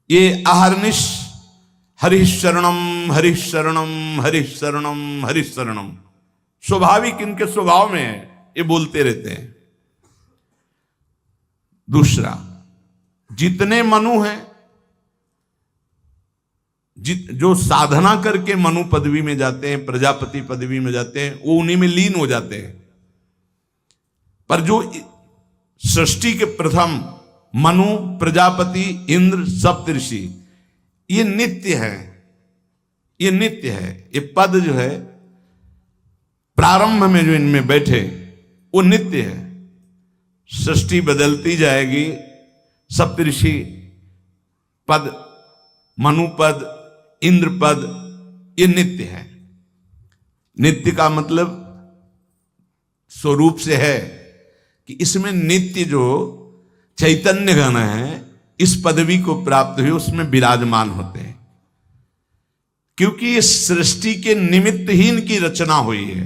ये अहर्निश हरिशरणम हरिशरणम हरिशरणम हरिशरणम स्वाभाविक इनके स्वभाव में है, ये बोलते रहते हैं। दूसरा, जितने मनु हैं, जो साधना करके मनु पदवी में जाते हैं, प्रजापति पदवी में जाते हैं, वो उन्हीं में लीन हो जाते हैं। पर जो सृष्टि के प्रथम मनु, प्रजापति, इंद्र, सप्तऋषि, ये नित्य है, ये नित्य है। ये पद जो है प्रारंभ में जो इनमें बैठे वो नित्य है। सृष्टि बदलती जाएगी, सप्तऋषि पद, मनु पद, इंद्र पद, ये नित्य है। नित्य का मतलब स्वरूप से है कि इसमें नित्य जो चैतन्य गण है, इस पदवी को प्राप्त हुए उसमें विराजमान होते हैं, क्योंकि ये सृष्टि के निमित्त ही इनकी रचना हुई है।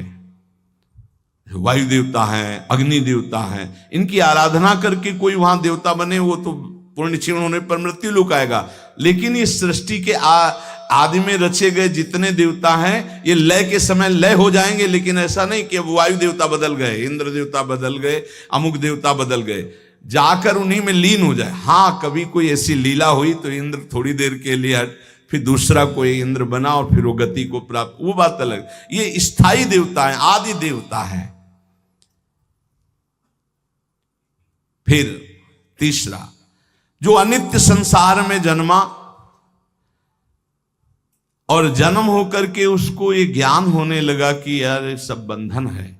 वायु देवता हैं, अग्नि देवता हैं, इनकी आराधना करके कोई वहां देवता बने, वो तो पूर्ण क्षीण होने पर मृत्यु लोक आएगा। लेकिन इस सृष्टि के आदि में रचे गए जितने देवता हैं, ये लय के समय लय हो जाएंगे। लेकिन ऐसा नहीं कि वायु देवता बदल गए, इंद्र देवता बदल गए, अमुक देवता बदल गए, जाकर उन्हीं में लीन हो जाए। हाँ, कभी कोई ऐसी लीला हुई तो इंद्र थोड़ी देर के लिए फिर दूसरा कोई इंद्र बना और फिर वो गति को प्राप्त, वो बात अलग। ये स्थायी देवता है, आदि देवता है। फिर तीसरा, जो अनित्य संसार में जन्मा और जन्म होकर के उसको ये ज्ञान होने लगा कि यार ये सब बंधन है।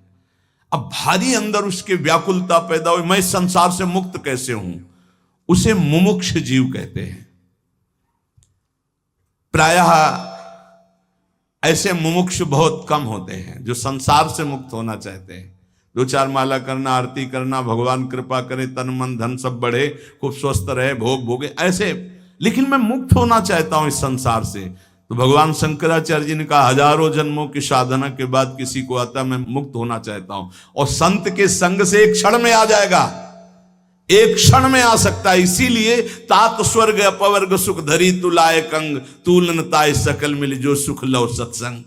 अब भारी अंदर उसके व्याकुलता पैदा हुई, मैं संसार से मुक्त कैसे हूं, उसे मुमुक्ष जीव कहते हैं। प्रायः ऐसे मुमुक्ष बहुत कम होते हैं जो संसार से मुक्त होना चाहते हैं। 2-4 माला करना, आरती करना, भगवान कृपा करे, तन मन धन सब बढ़े, खूब स्वस्थ रहे, भोग भोगे, ऐसे। लेकिन मैं मुक्त होना चाहता हूं इस संसार से। तो भगवान शंकराचार्य जी ने कहा, हजारों जन्मों की साधना के बाद किसी को आता मैं मुक्त होना चाहता हूं, और संत के संग से एक क्षण में आ जाएगा, एक क्षण में आ सकता है। इसीलिए तात स्वर्ग अपवर्ग सुख धरी तुलाए कंग, तूलन ताय सकल मिल जो सुख लव सत्संग।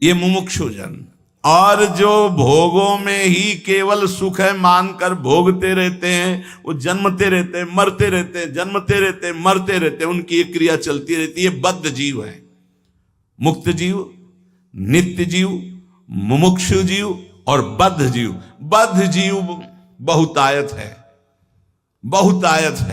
ये मुमुक्षु जन, और जो भोगों में ही केवल सुख है मानकर भोगते रहते हैं, वो जन्मते रहते हैं, मरते रहते हैं, जन्मते रहते हैं, मरते रहते हैं, उनकी एक क्रिया चलती रहती है। बद्ध जीव है। मुक्त जीव, नित्य जीव, मुमुक्षु जीव और बद्ध जीव। बद्ध जीव बहुतायत है, बहुतायत है।